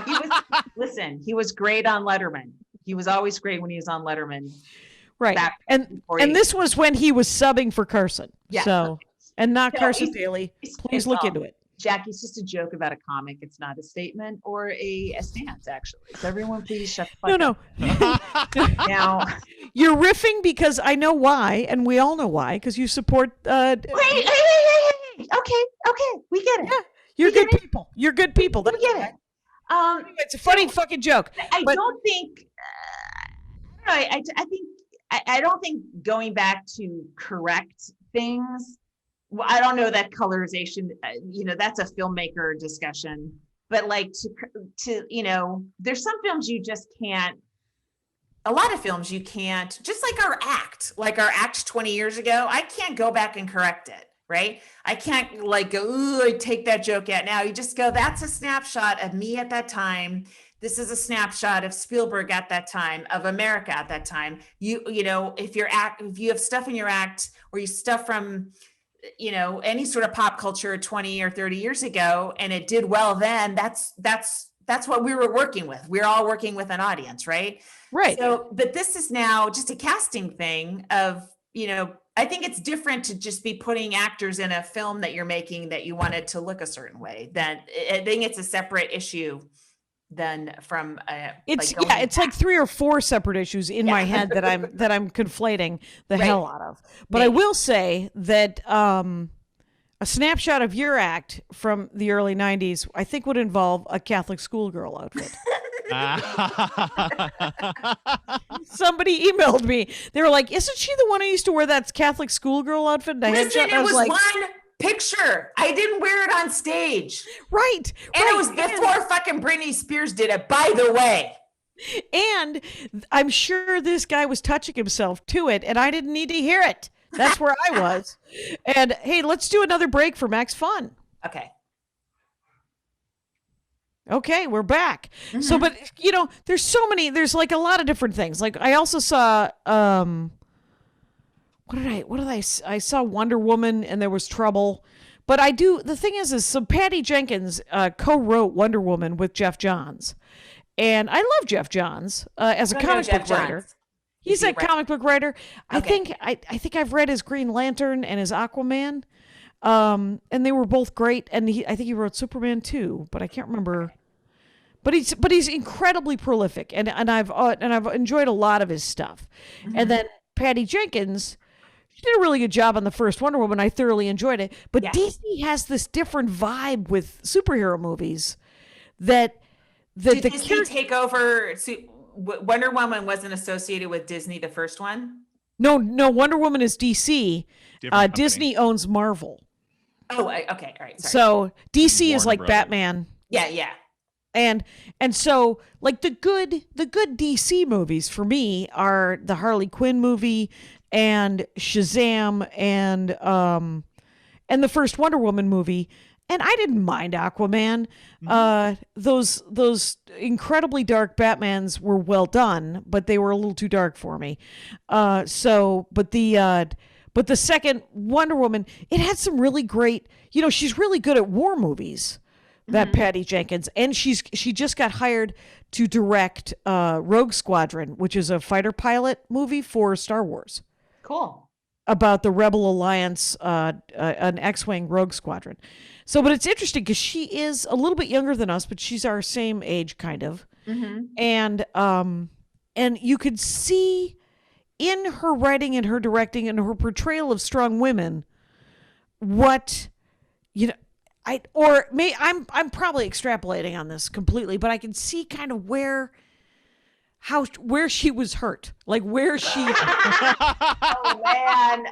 S3: he was great on Letterman. He was always great when he was on Letterman.
S2: Right.
S3: Back
S2: And
S3: before he-
S2: this was when he was subbing for Carson.
S3: Yeah.
S2: So, and not
S3: No,
S2: Carson
S3: he's-
S2: Daly.
S3: it's-
S2: Please
S3: it's
S2: look
S3: all-
S2: into it.
S3: Jackie, it's just a joke about a comic. It's not a statement or a stance, actually. So everyone please shut the fuck
S2: No.
S3: up. Now,
S2: You're riffing because I know why, and we all know why, because you support.
S3: hey. Okay. We get it.
S2: Yeah, you're
S3: We get
S2: good people. You're good people.
S3: We get it.
S2: It's a funny fucking joke.
S3: I
S2: but-
S3: don't think. I think. I don't think going back to correct things. Well, I don't know that colorization. That's a filmmaker discussion. But like to there's some films you just can't.
S4: A lot of films you can't, just like our act 20 years ago, I can't go back and correct it, right? I can't like go, ooh, I take that joke out now. You just go, that's a snapshot of me at that time. This is a snapshot of Spielberg at that time, of America at that time. If you have stuff in your act or you stuff from, any sort of pop culture 20 or 30 years ago, and it did well then, that's what we were working with. We're all working with an audience, right?
S2: Right.
S4: So, but this is now just a casting thing of, I think it's different to just be putting actors in a film that you're making that you wanted to look a certain way. I think it's a separate issue than from
S2: It's like 3 or 4 separate issues in my head that I'm conflating the hell out of. But I will say that a snapshot of your act from the early 90s, I think would involve a Catholic schoolgirl outfit. Somebody emailed me. They were like, isn't she the one who used to wear that Catholic schoolgirl outfit? And
S4: Listen,
S2: I
S4: it was
S2: like,
S4: one picture. I didn't wear it on stage.
S2: right.
S4: And it was before fucking Britney Spears did it, by the way.
S2: And I'm sure this guy was touching himself to it, and I didn't need to hear it. That's where I was. And hey, let's do another break for Max Fun.
S4: Okay.
S2: Okay, we're back. So, but there's like a lot of different things. Like I also saw, I saw Wonder Woman and there was trouble. But the thing is so Patty Jenkins co-wrote Wonder Woman with Jeff Johns. And I love Jeff Johns as a comic book writer. He's a comic book writer. I think I've read his Green Lantern and his Aquaman. And they were both great. And I think he wrote Superman too, but I can't remember. But he's incredibly prolific, and I've enjoyed a lot of his stuff. And then Patty Jenkins, she did a really good job on the first Wonder Woman. I thoroughly enjoyed it. But DC has this different vibe with superhero movies that
S4: Did Disney take over? Wonder Woman wasn't associated with Disney, the first one?
S2: No, Wonder Woman is DC.
S5: Different
S2: Disney owns Marvel.
S4: Oh, okay, all right. Sorry.
S2: So DC is
S5: Warner
S2: like
S5: Brothers.
S4: Yeah.
S2: Batman. And so like the good DC movies for me are the Harley Quinn movie and Shazam and the first Wonder Woman movie. And I didn't mind Aquaman. Those incredibly dark Batmans were well done, but they were a little too dark for me. But the second Wonder Woman, it had some really great, she's really good at war movies. That Patty Jenkins, and she just got hired to direct Rogue Squadron, which is a fighter pilot movie for Star Wars.
S3: Cool.
S2: About the Rebel Alliance, an X-wing Rogue Squadron. So, but it's interesting because she is a little bit younger than us, but she's our same age, kind of. And you could see in her writing and her directing and her portrayal of strong women what I'm probably extrapolating on this completely, but I can see kind of where she was hurt, like where she.
S3: Oh man,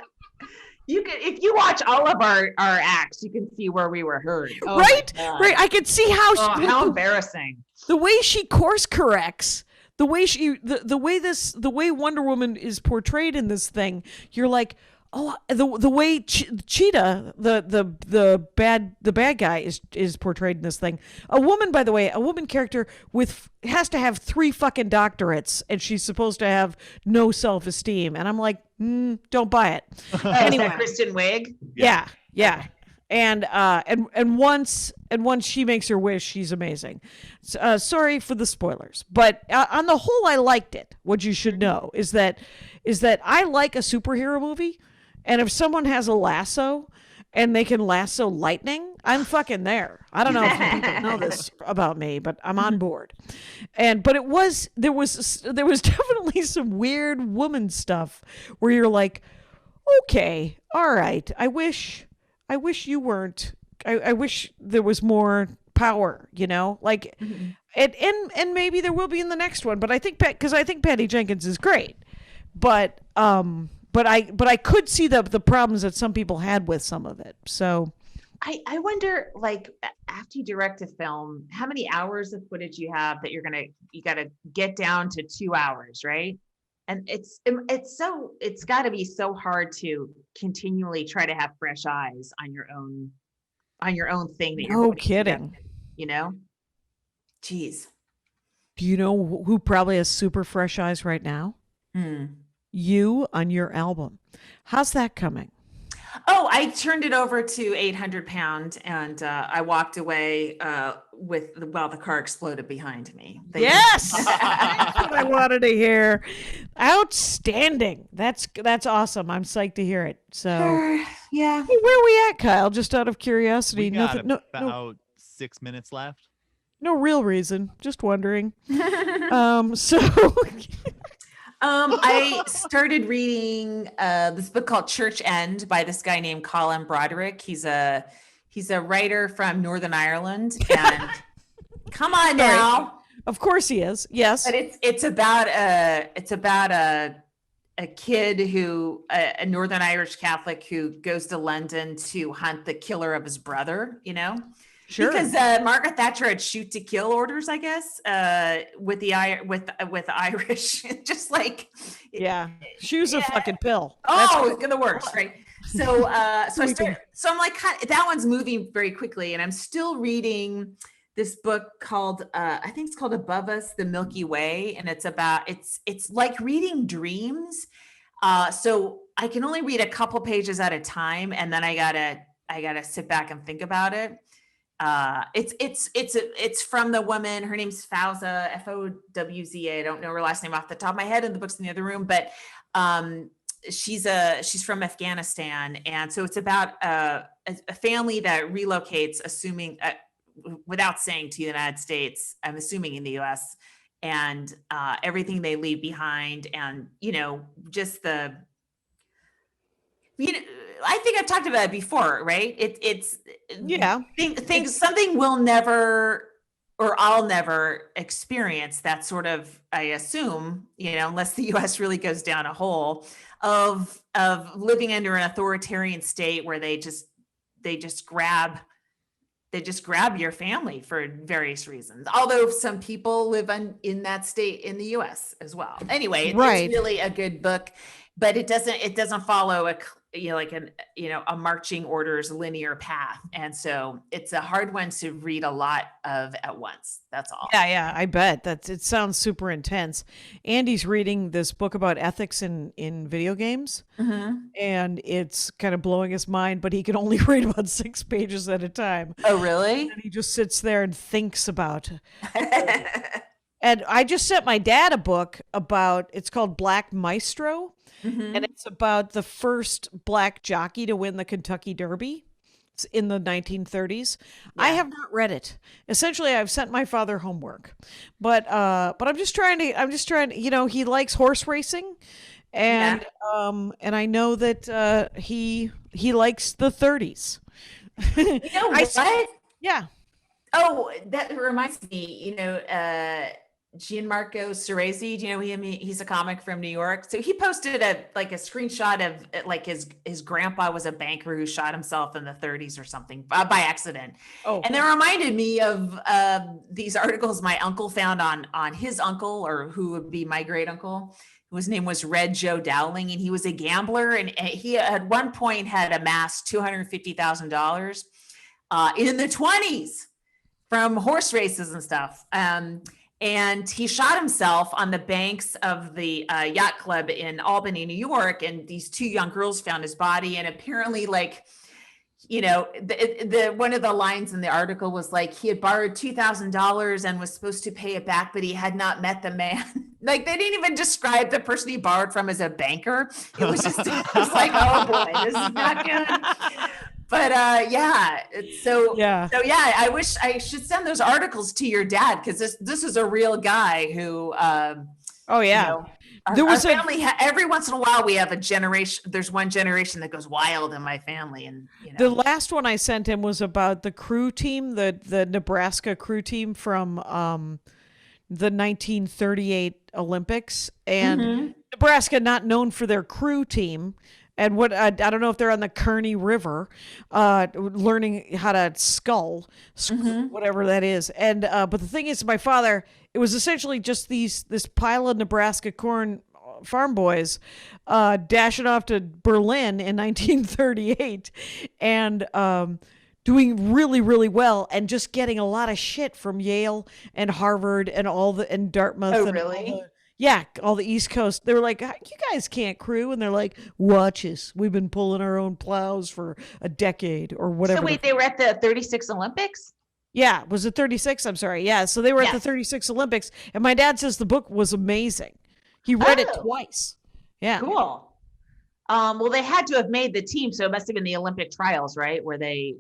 S3: You can, if you watch all of our acts, you can see where we were heard. Oh my
S2: Right?
S3: God.
S2: Right. I could see how
S3: Oh, how embarrassing.
S2: the way she course corrects, the way the way Wonder Woman is portrayed in this thing, you're like, oh, the way Cheetah, the bad guy is portrayed in this thing. A woman, by the way, a woman character has to have 3 fucking doctorates, and she's supposed to have no self-esteem. And I'm like, don't buy it.
S3: Anyway, is that Kristen Wiig?
S2: Yeah. And once she makes her wish, she's amazing. Sorry for the spoilers, but on the whole, I liked it. What you should know is that I like a superhero movie, and if someone has a lasso and they can lasso lightning, I'm fucking there. I don't know if you people know this about me, but I'm on board. But there was definitely some weird woman stuff where you're like, okay, all right, I wish you weren't. I wish there was more power, like, and maybe there will be in the next one. But I think Patty Jenkins is great, but I could see the problems that some people had with some of it. So
S3: I wonder, like, after you direct a film, how many hours of footage you have that you got to get down to 2 hours, right? And it's got to be so hard to continually try to have fresh eyes on your own thing that you're
S2: no
S3: putting
S2: kidding.
S3: together,
S4: Jeez.
S2: Do you know who probably has super fresh eyes right now? You on your album. How's that coming?
S4: Oh, I turned it over to 800 pound and I walked away while the car exploded behind me.
S2: Yes, that's what I wanted to hear. Outstanding. That's awesome. I'm psyched to hear it. So,
S4: yeah.
S2: hey, where are we at, Kyle? Just out of curiosity.
S5: We got
S2: no,
S5: about 6 minutes left.
S2: no real reason. Just wondering.
S4: I started reading this book called Church End by this guy named Colin Broderick. He's a writer from Northern Ireland, and come on now.
S2: Of course he is. Yes.
S4: But it's about a kid who a Northern Irish Catholic who goes to London to hunt the killer of his brother,
S2: Sure.
S4: Because Margaret Thatcher had shoot to kill orders, I guess, with the Irish, just like
S2: she was a fucking pill.
S4: Oh, it's the worst, right? So I'm like, that one's moving very quickly, and I'm still reading this book called I think it's called Above Us, the Milky Way, and it's like reading dreams. So I can only read a couple pages at a time, and then I gotta sit back and think about it. It's from the woman. Her name's Fawza, Fowza. I don't know her last name off the top of my head, and the book's in the other room, but she's from Afghanistan, and so it's about a family that relocates, assuming without saying to the United States, I'm assuming in the U.S., and everything they leave behind, and just the. I think I've talked about it before, right? Something we'll never, or I'll never experience that sort of, I assume, unless the U.S. really goes down a hole of living under an authoritarian state where they just grab your family for various reasons. Although some people live in that state in the U.S. as well. Anyway, it's really a good book, but it doesn't follow a marching orders linear path, and so it's a hard one to read a lot of at once. That's all.
S2: Yeah, I bet it sounds super intense. Andy's reading this book about ethics in video games, and it's kind of blowing his mind. But he can only read about 6 pages at a time.
S4: Oh, really?
S2: And he just sits there and thinks about it. And I just sent my dad a book about. It's called Black Maestro. And it's about the first black jockey to win the Kentucky Derby. It's in the 1930s. Yeah. I have not read it. Essentially, I've sent my father homework, but I'm just trying to, he likes horse racing, and I know that he likes the 30s.
S4: What?
S2: Yeah.
S4: Oh, that reminds me, Gianmarco Cerezi. Do you know him? He's a comic from New York. So he posted a screenshot of like his grandpa was a banker who shot himself in the 30s or something by accident.
S2: Oh.
S4: And that reminded me of these articles my uncle found on his uncle, or who would be my great uncle, whose name was Red Joe Dowling, and he was a gambler, and he at one point had amassed $250,000 in the 20s from horse races and stuff. And he shot himself on the banks of the yacht club in Albany, New York. And these two young girls found his body. And apparently, like, you know, the one of the lines in the article was like, he had borrowed $2,000 and was supposed to pay it back, but he had not met the man. Like, they didn't even describe the person he borrowed from as a banker. It was just, it was like, oh boy, this is not good. But so I wish I should send those articles to your dad, because this is a real guy who
S2: There was
S4: our family every once in a while we have a generation. There's one generation that goes wild in my family, and
S2: the last one I sent him was about the crew team, the Nebraska crew team from the 1938 Olympics, and Nebraska not known for their crew team. And what I don't know if they're on the Kearney River, learning how to scull, whatever that is. And but the thing is, my father, it was essentially just this pile of Nebraska corn farm boys dashing off to Berlin in 1938, and doing really, really well, and just getting a lot of shit from Yale and Harvard and and Dartmouth.
S4: Oh,
S2: and
S4: really?
S2: all the East Coast. They were like, you guys can't crew. And they're like, watch us. We've been pulling our own plows for a decade or whatever.
S3: So wait, they were at the 36 Olympics?
S2: Yeah. Was it 36? I'm sorry. Yeah. So they were at the 36 Olympics. And my dad says the book was amazing. He read it twice. Yeah.
S3: Cool. Well, they had to have made the team. So it must have been the Olympic trials, right? Where they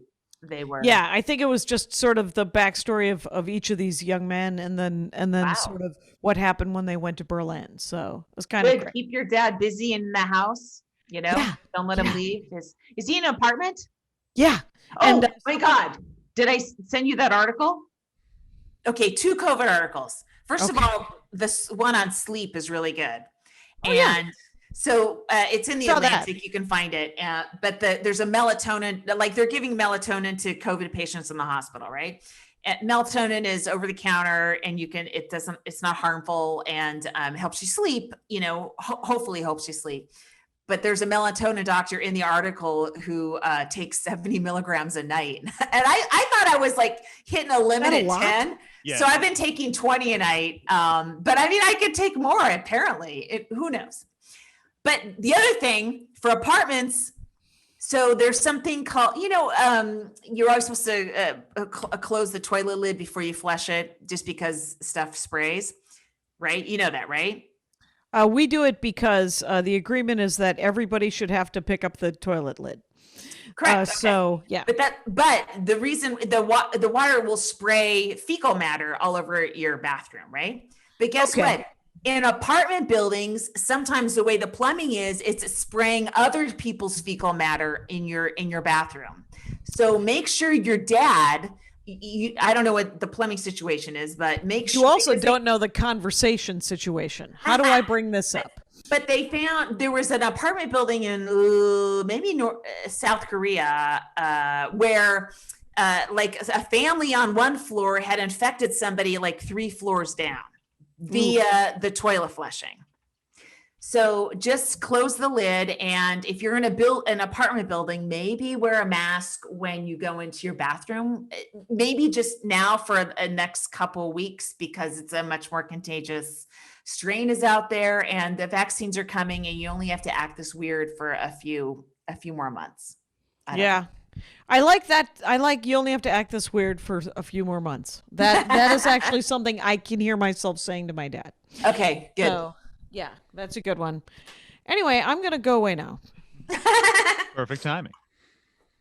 S3: were.
S2: Yeah, I think it was just sort of the backstory of each of these young men, and then
S3: Wow.
S2: sort of what happened when they went to Berlin. So it was kind of
S3: Good.
S2: great.
S3: Keep your dad busy in the house,
S2: Yeah.
S3: Don't let him leave. Is he in an apartment?
S2: Yeah.
S3: Oh
S2: And
S3: my God. Did I send you that article?
S4: Okay, 2 COVID articles. First of
S2: Okay.
S4: all, this one on sleep is really good.
S2: Oh, yeah.
S4: So it's in the
S2: Saw that.
S4: Atlantic. You can find it. But there's a melatonin, like they're giving melatonin to COVID patients in the hospital, right? Melatonin is over the counter, and it's not harmful, and helps you sleep, hopefully helps you sleep. But there's a melatonin doctor in the article who takes 70 milligrams a night. And I thought I was like hitting a limit at 10.
S5: Yeah.
S4: So I've been taking 20 a night. But I mean, I could take more apparently. Who knows? But the other thing for apartments, so there's something called, you're always supposed to close the toilet lid before you flush it, just because stuff sprays, right? You know that, right?
S2: We do it because the agreement is that everybody should have to pick up the toilet lid.
S4: Correct.
S2: So yeah.
S4: But the reason the water will spray fecal matter all over your bathroom, right? But guess what? In apartment buildings, sometimes the way the plumbing is, it's spraying other people's fecal matter in your bathroom. So make sure your dad, I don't know what the plumbing situation is, but make sure.
S2: You also don't know the conversation situation. How do I bring this up?
S4: But they found there was an apartment building in maybe South Korea where like a family on one floor had infected somebody like 3 floors down via the toilet flushing. So just close the lid, and if you're in an apartment building, maybe wear a mask when you go into your bathroom. Maybe just now for the next couple of weeks, because it's a much more contagious strain is out there, and the vaccines are coming, and you only have to act this weird for a few more months.
S2: Yeah. I like that. I like you only have to act this weird for a few more months. That is actually something I can hear myself saying to my dad.
S4: Okay, good.
S2: So, yeah, that's a good one. Anyway, I'm going to go away now.
S5: Perfect timing.